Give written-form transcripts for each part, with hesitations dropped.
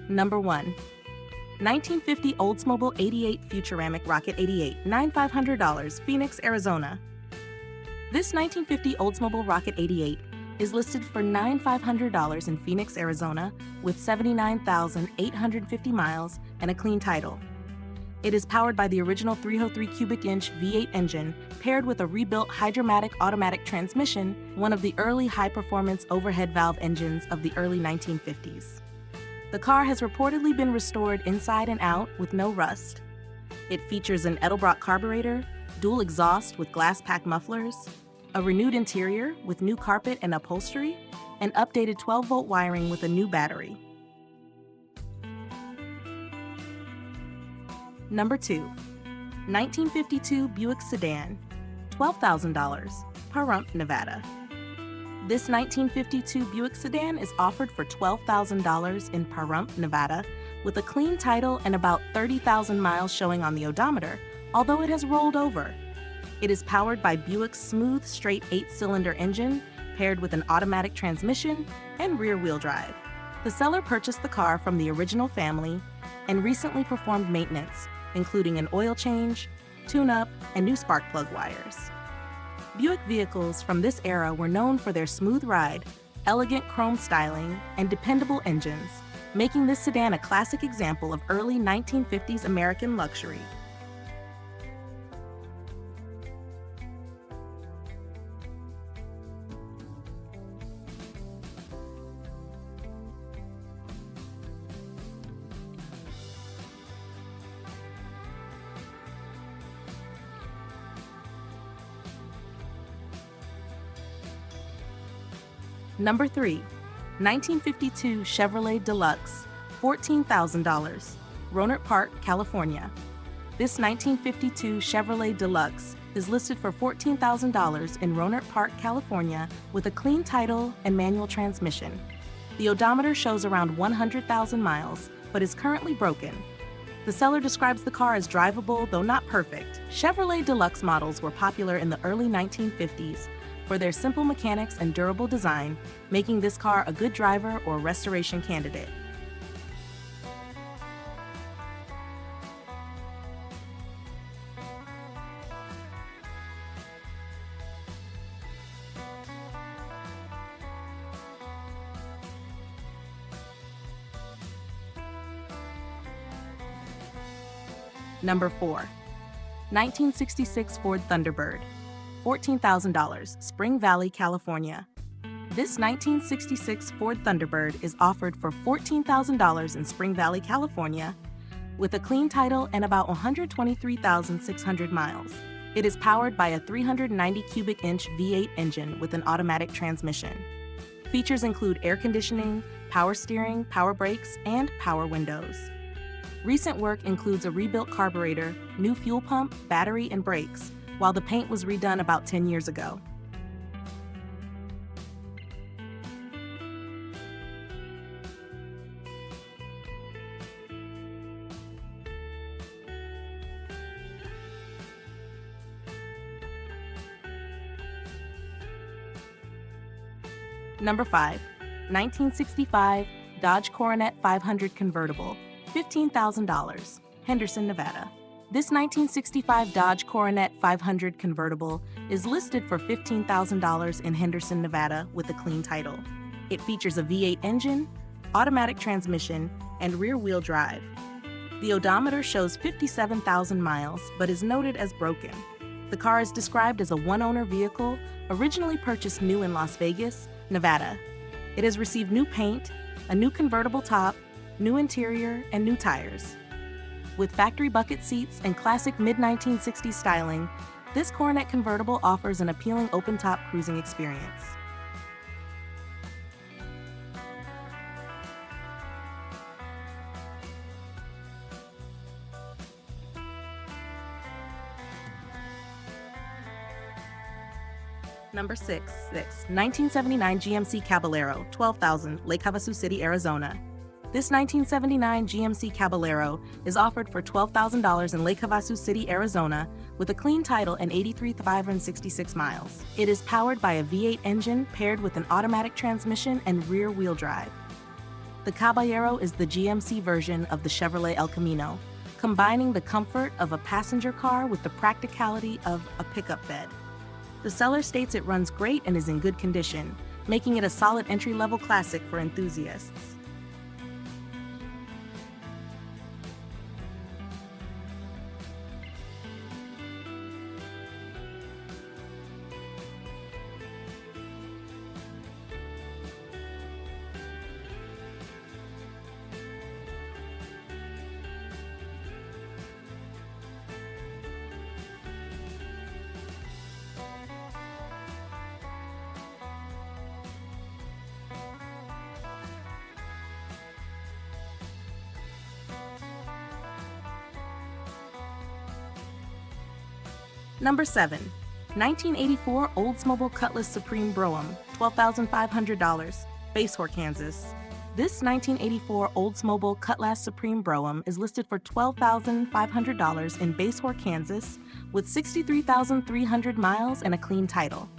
Number 1. 1950 Oldsmobile 88 Futuramic Rocket 88, $9,500, Phoenix, Arizona. This 1950 Oldsmobile Rocket 88 is listed for $9,500 in Phoenix, Arizona, with 79,850 miles and a clean title. It is powered by the original 303 cubic inch V8 engine paired with a rebuilt Hydromatic automatic transmission, one of the early high-performance overhead valve engines of the early 1950s. The car has reportedly been restored inside and out with no rust. It features an Edelbrock carburetor, dual exhaust with glass pack mufflers, a renewed interior with new carpet and upholstery, and updated 12-volt wiring with a new battery. Number 2. 1952 Buick Sedan, $12,000, Pahrump, Nevada. This 1952 Buick sedan is offered for $12,000 in Pahrump, Nevada, with a clean title and about 30,000 miles showing on the odometer, although it has rolled over. It is powered by Buick's smooth, straight 8-cylinder engine, paired with an automatic transmission and rear-wheel drive. The seller purchased the car from the original family and recently performed maintenance, including an oil change, tune-up, and new spark plug wires. Buick vehicles from this era were known for their smooth ride, elegant chrome styling, and dependable engines, making this sedan a classic example of early 1950s American luxury. Number 3. 1952 Chevrolet Delux, $14,000, Rohnert Park, California. This 1952 Chevrolet Delux is listed for $14,000 in Rohnert Park, California, with a clean title and manual transmission. The odometer shows around 100,000 miles, but is currently broken. The seller describes the car as drivable, though not perfect. Chevrolet Deluxe models were popular in the early 1950s for their simple mechanics and durable design, making this car a good driver or restoration candidate. Number 4. 1966 Ford Thunderbird, $14,000, Spring Valley, California. This 1966 Ford Thunderbird is offered for $14,000 in Spring Valley, California, with a clean title and about 123,600 miles. It is powered by a 390 cubic inch V8 engine with an automatic transmission. Features include air conditioning, power steering, power brakes, and power windows. Recent work includes a rebuilt carburetor, new fuel pump, battery, and brakes, while the paint was redone about 10 years ago. Number 5. 1965 Dodge Coronet 500 Convertible, $15,000, Henderson, Nevada. This 1965 Dodge Coronet 500 convertible is listed for $15,000 in Henderson, Nevada, with a clean title. It features a V8 engine, automatic transmission, and rear-wheel drive. The odometer shows 57,000 miles, but is noted as broken. The car is described as a one-owner vehicle, originally purchased new in Las Vegas, Nevada. It has received new paint, a new convertible top, new interior, and new tires. With factory bucket seats and classic mid-1960s styling, this Coronet convertible offers an appealing open-top cruising experience. Number 6. 1979 GMC Cabalero, $12,000, Lake Havasu City, Arizona. This 1979 GMC Cabalero is offered for $12,000 in Lake Havasu City, Arizona, with a clean title and 83,566 miles. It is powered by a V8 engine paired with an automatic transmission and rear-wheel drive. The Caballero is the GMC version of the Chevrolet El Camino, combining the comfort of a passenger car with the practicality of a pickup bed. The seller states it runs great and is in good condition, making it a solid entry-level classic for enthusiasts. Number 7. 1984 Oldsmobile Cutlass Supreme Brougham, $12,500, Basehor, Kansas. This 1984 Oldsmobile Cutlass Supreme Brougham is listed for $12,500 in Basehor, Kansas, with 63,300 miles and a clean title.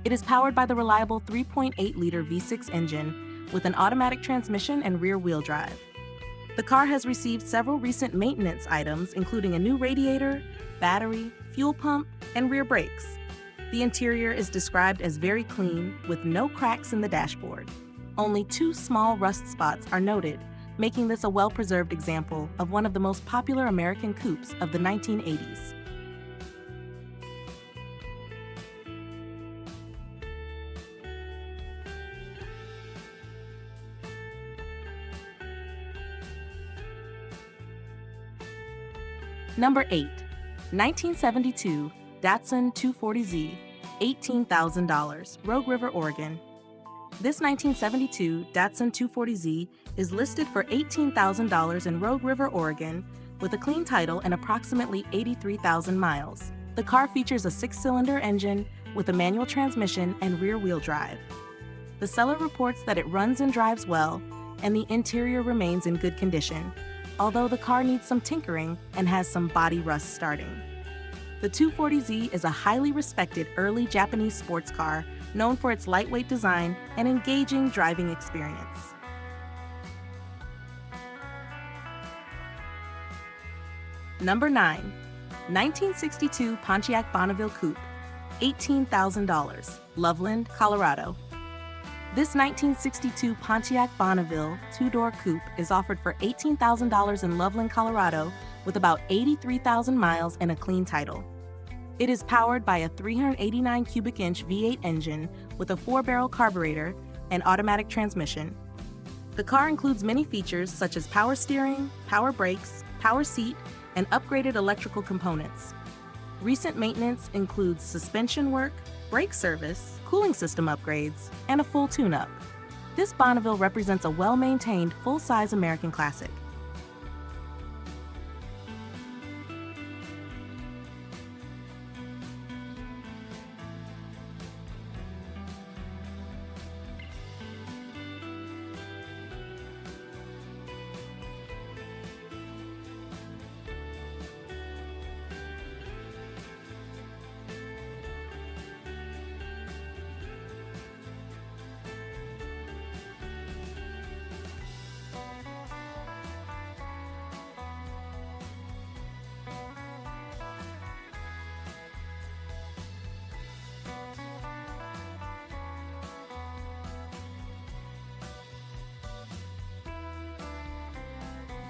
It is powered by the reliable 3.8-liter V6 engine with an automatic transmission and rear-wheel drive. The car has received several recent maintenance items, including a new radiator, battery, fuel pump, and rear brakes. The interior is described as very clean, with no cracks in the dashboard. Only 2 small rust spots are noted, making this a well-preserved example of one of the most popular American coupes of the 1980s. Number 8. 1972 Datsun 240Z, $18,000, Rogue River, Oregon. This 1972 Datsun 240Z is listed for $18,000 in Rogue River, Oregon, with a clean title and approximately 83,000 miles. The car features a 6-cylinder engine with a manual transmission and rear-wheel drive. The seller reports that it runs and drives well, and the interior remains in good condition, although the car needs some tinkering and has some body rust starting. The 240Z is a highly respected early Japanese sports car known for its lightweight design and engaging driving experience. Number 9. 1962 Pontiac Bonneville Coupe, $18,000, Loveland, Colorado. This 1962 Pontiac Bonneville 2-door coupe is offered for $18,000 in Loveland, Colorado, with about 83,000 miles and a clean title. It is powered by a 389 cubic inch V8 engine with a 4-barrel carburetor and automatic transmission. The car includes many features such as power steering, power brakes, power seat, and upgraded electrical components. Recent maintenance includes suspension work, brake service, cooling system upgrades, and a full tune-up. This Bonneville represents a well-maintained, full-size American classic.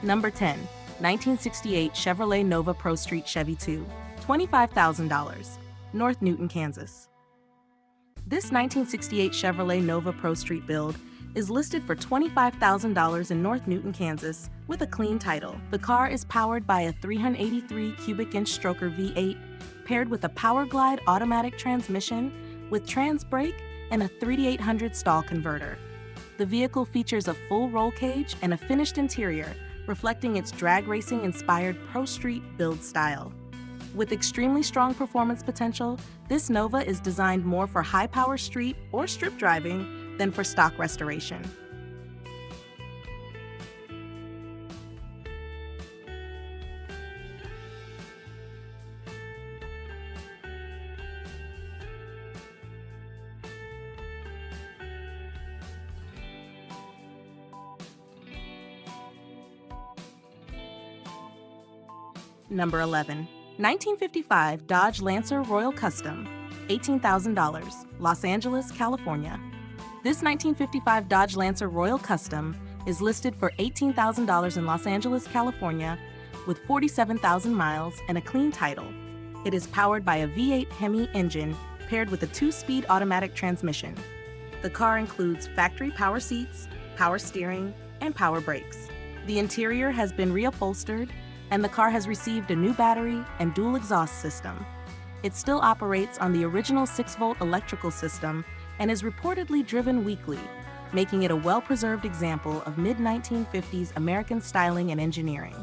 Number 10. 1968 Chevrolet Nova Pro Street Chevy 2, $25,000, North Newton, Kansas. This 1968 Chevrolet Nova Pro Street build is listed for $25,000 in North Newton, Kansas, with a clean title. The car is powered by a 383 cubic inch stroker V8 paired with a Power Glide automatic transmission with trans brake and a 3800 stall converter. The vehicle features a full roll cage and a finished interior, reflecting its drag racing-inspired Pro Street build style. With extremely strong performance potential, this Nova is designed more for high-power street or strip driving than for stock restoration. Number 11. 1955 Dodge Lancer Royal Custom, $18,000, Los Angeles, California. This 1955 Dodge Lancer Royal Custom is listed for $18,000 in Los Angeles, California, with 47,000 miles and a clean title. It is powered by a V8 Hemi engine paired with a 2-speed automatic transmission. The car includes factory power seats, power steering, and power brakes. The interior has been reupholstered, and the car has received a new battery and dual exhaust system. It still operates on the original 6-volt electrical system and is reportedly driven weekly, making it a well-preserved example of mid-1950s American styling and engineering.